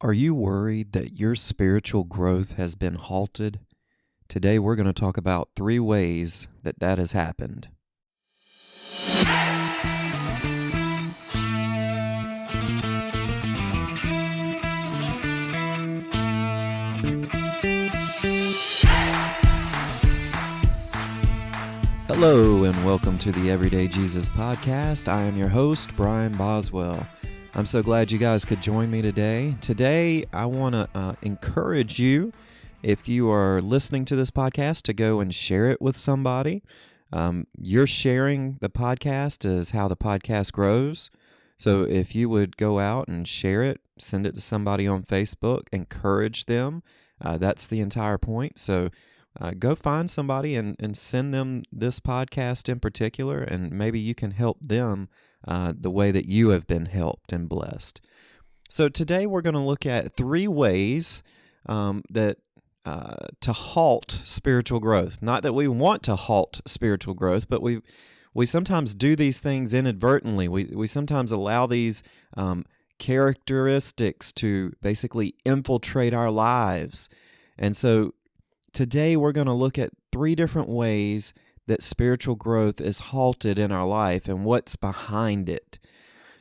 Are you worried that your spiritual growth has been halted? Today we're going to talk about 3 ways that has happened. Hello and welcome to the Everyday Jesus Podcast. I am your host, Brian Boswell. I'm so glad you guys could join me today. Today, I want to encourage you, if you are listening to this podcast, to go and share it with somebody. You're sharing the podcast is how the podcast grows. So if you would go out and share it, send it to somebody on Facebook, encourage them. That's the entire point. So go find somebody and send them this podcast in particular, and maybe you can help them the way that you have been helped and blessed. So today we're going to look at 3 ways that to halt spiritual growth. Not that we want to halt spiritual growth, but we sometimes do these things inadvertently. We sometimes allow these characteristics to basically infiltrate our lives. And so today we're going to look at 3 different ways that spiritual growth is halted in our life and what's behind it.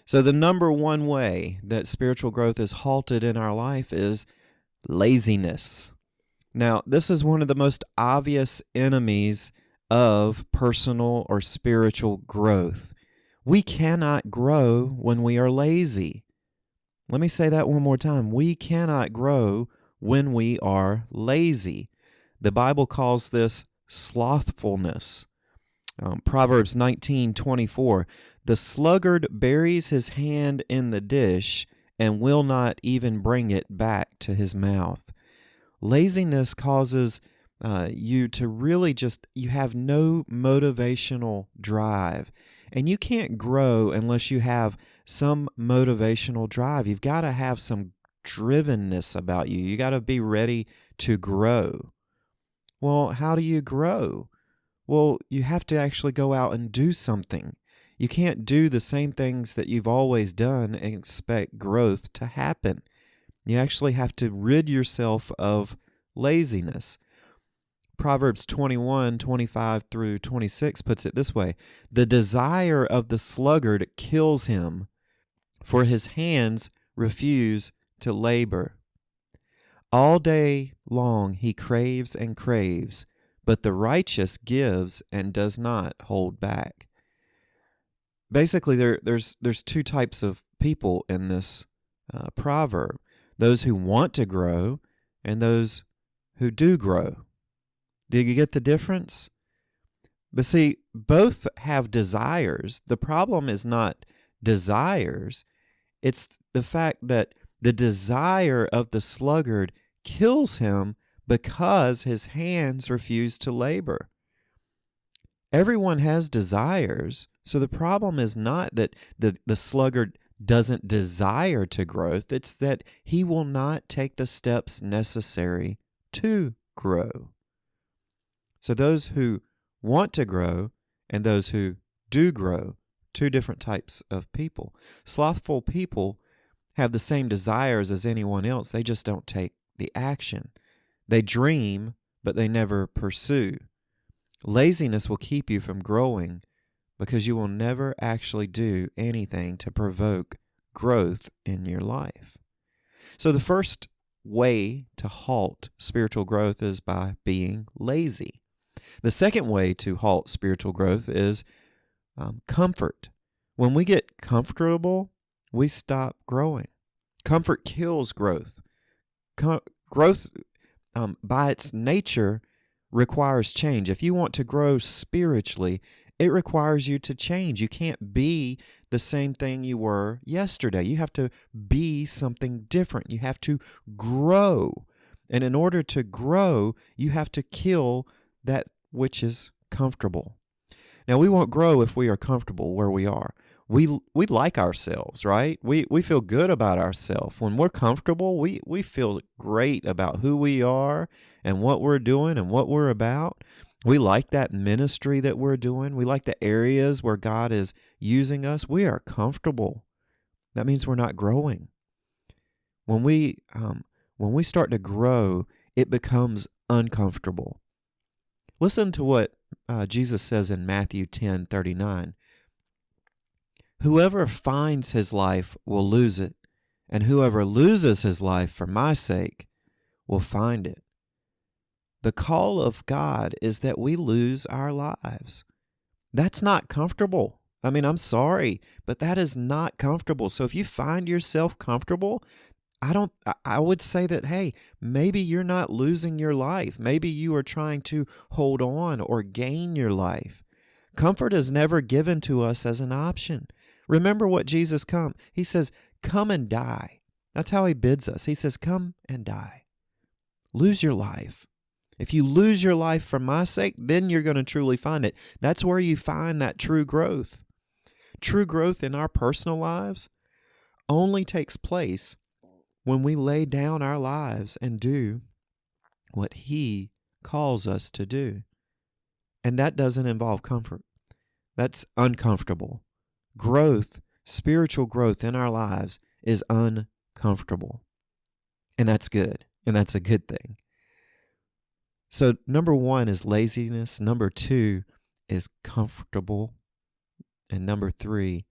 So the number 1 way that spiritual growth is halted in our life is laziness. Now, this is one of the most obvious enemies of personal or spiritual growth. We cannot grow when we are lazy. Let me say that one more time. We cannot grow when we are lazy. The Bible calls this slothfulness. Proverbs 19:24, the sluggard buries his hand in the dish and will not even bring it back to his mouth. Laziness causes you to really you have no motivational drive. And you can't grow unless you have some motivational drive. You've got to have some drivenness about you. You got to be ready to grow. Well, how do you grow? Well, you have to actually go out and do something. You can't do the same things that you've always done and expect growth to happen. You actually have to rid yourself of laziness. Proverbs 21:25 through 26 puts it this way: the desire of the sluggard kills him, for his hands refuse to labor. All day long he craves and craves, but the righteous gives and does not hold back. Basically, there's 2 types of people in this proverb: those who want to grow and those who do grow. Do you get the difference? But see, both have desires. The problem is not desires. It's the fact that the desire of the sluggard kills him because his hands refuse to labor. Everyone has desires, so the problem is not that the sluggard doesn't desire to grow, it's that he will not take the steps necessary to grow. So those who want to grow and those who do grow, 2 different types of people. Slothful people have the same desires as anyone else. They just don't take the action. They dream, but they never pursue. Laziness will keep you from growing because you will never actually do anything to provoke growth in your life. So the first way to halt spiritual growth is by being lazy. The second way to halt spiritual growth is comfort. When we get comfortable, we stop growing. Comfort kills growth. Growth, by its nature, requires change. If you want to grow spiritually, it requires you to change. You can't be the same thing you were yesterday. You have to be something different. You have to grow. And in order to grow, you have to kill that which is comfortable. Now, we won't grow if we are comfortable where we are. We like ourselves, right? We feel good about ourselves. When we're comfortable, we feel great about who we are and what we're doing and what we're about. We like that ministry that we're doing. We like the areas where God is using us. We are comfortable. That means we're not growing. When we start to grow, it becomes uncomfortable. Listen to what Jesus says in Matthew 10:39. Whoever finds his life will lose it, and whoever loses his life for my sake will find it. The call of God is that we lose our lives. That's not comfortable. I mean, I'm sorry, but that is not comfortable. So if you find yourself comfortable, I would say that, hey, maybe you're not losing your life. Maybe you are trying to hold on or gain your life. Comfort is never given to us as an option. Remember what Jesus he says, come and die. That's how he bids us. He says, come and die. Lose your life. If you lose your life for my sake, then you're going to truly find it. That's where you find that true growth. True growth in our personal lives only takes place when we lay down our lives and do what he calls us to do. And that doesn't involve comfort. That's uncomfortable. Growth, spiritual growth in our lives is uncomfortable. And that's good. And that's a good thing. So number 1 is laziness. Number 2 is comfortable. And number 3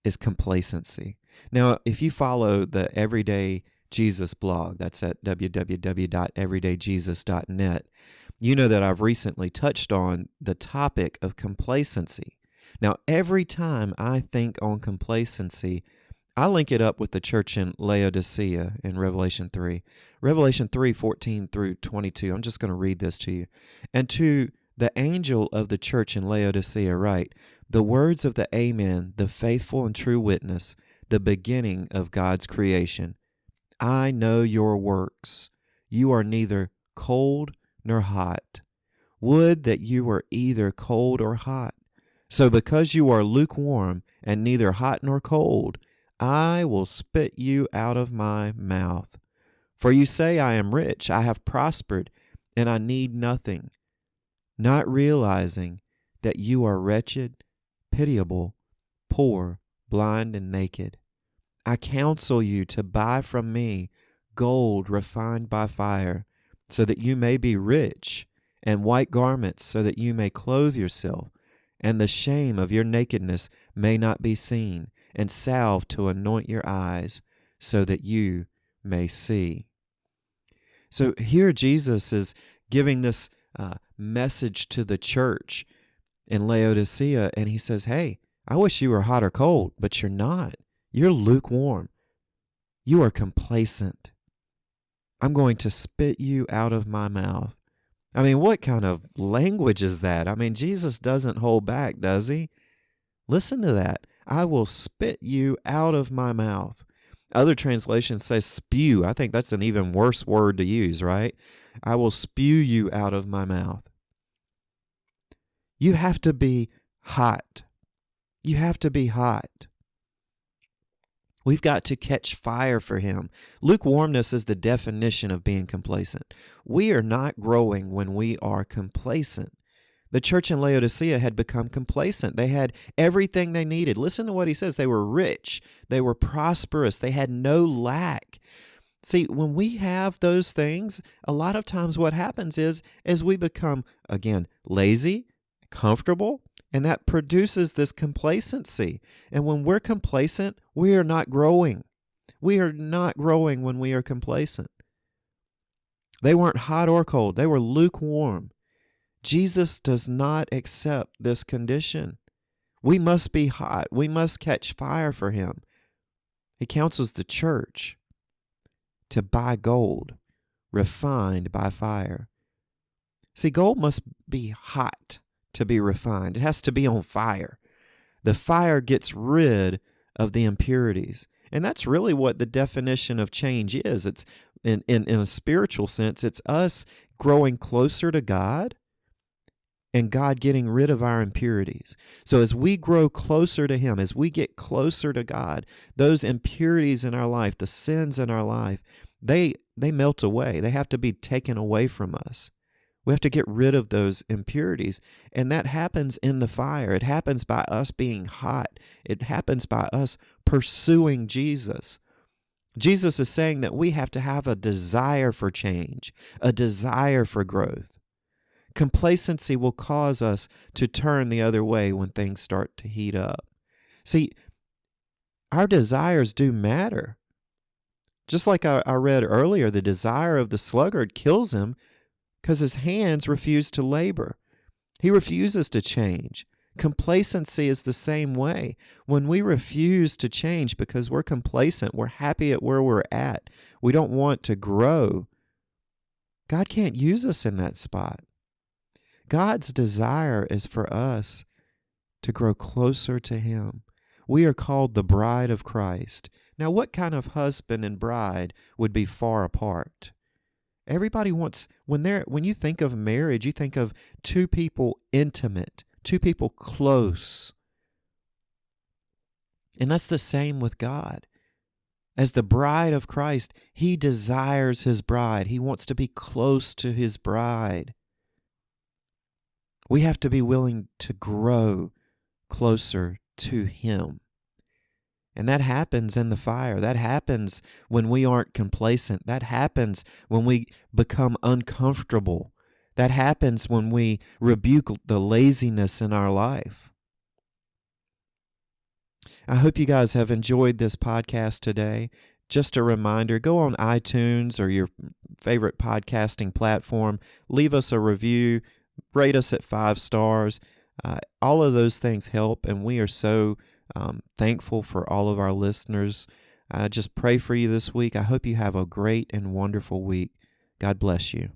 is complacency. Now, if you follow the Everyday Jesus blog, that's at www.everydayjesus.net, you know that I've recently touched on the topic of complacency. Now, every time I think on complacency, I link it up with the church in Laodicea in Revelation 3. Revelation 3:14 through 22. I'm just going to read this to you. And to the angel of the church in Laodicea write, the words of the Amen, the faithful and true witness, the beginning of God's creation. I know your works. You are neither cold nor hot. Would that you were either cold or hot. So because you are lukewarm and neither hot nor cold, I will spit you out of my mouth. For you say, I am rich, I have prospered, and I need nothing, not realizing that you are wretched, pitiable, poor, blind, and naked. I counsel you to buy from me gold refined by fire, so that you may be rich, and white garments, so that you may clothe yourself, and the shame of your nakedness may not be seen, and salve to anoint your eyes, so that you may see. So here Jesus is giving this message to the church in Laodicea, and he says, hey, I wish you were hot or cold, but you're not. You're lukewarm. You are complacent. I'm going to spit you out of my mouth. I mean, what kind of language is that? I mean, Jesus doesn't hold back, does he? Listen to that. I will spit you out of my mouth. Other translations say spew. I think that's an even worse word to use, right? I will spew you out of my mouth. You have to be hot. You have to be hot. We've got to catch fire for him. Lukewarmness is the definition of being complacent. We are not growing when we are complacent. The church in Laodicea had become complacent. They had everything they needed. Listen to what he says. They were rich. They were prosperous. They had no lack. See, when we have those things, a lot of times what happens is we become, again, lazy, comfortable, and that produces this complacency. And when we're complacent, we are not growing. We are not growing when we are complacent. They weren't hot or cold. They were lukewarm. Jesus does not accept this condition. We must be hot. We must catch fire for him. He counsels the church to buy gold refined by fire. See, gold must be hot to be refined. It has to be on fire. The fire gets rid of the impurities. And that's really what the definition of change is. It's in a spiritual sense, it's us growing closer to God and God getting rid of our impurities. So as we grow closer to him, as we get closer to God, those impurities in our life, the sins in our life, they melt away. They have to be taken away from us. We have to get rid of those impurities. And that happens in the fire. It happens by us being hot. It happens by us pursuing Jesus. Jesus is saying that we have to have a desire for change, a desire for growth. Complacency will cause us to turn the other way when things start to heat up. See, our desires do matter. Just like I read earlier, the desire of the sluggard kills him because his hands refuse to labor. He refuses to change. Complacency is the same way. When we refuse to change because we're complacent, we're happy at where we're at, we don't want to grow, God can't use us in that spot. God's desire is for us to grow closer to Him. We are called the bride of Christ. Now, what kind of husband and bride would be far apart? Everybody wants, when you think of marriage, you think of two people intimate, two people close. And that's the same with God. As the bride of Christ, He desires His bride. He wants to be close to His bride. We have to be willing to grow closer to Him. And that happens in the fire. That happens when we aren't complacent. That happens when we become uncomfortable. That happens when we rebuke the laziness in our life. I hope you guys have enjoyed this podcast today. Just a reminder, go on iTunes or your favorite podcasting platform. Leave us a review. Rate us at 5 stars. All of those things help, and we are so thankful for all of our listeners. I just pray for you this week. I hope you have a great and wonderful week. God bless you.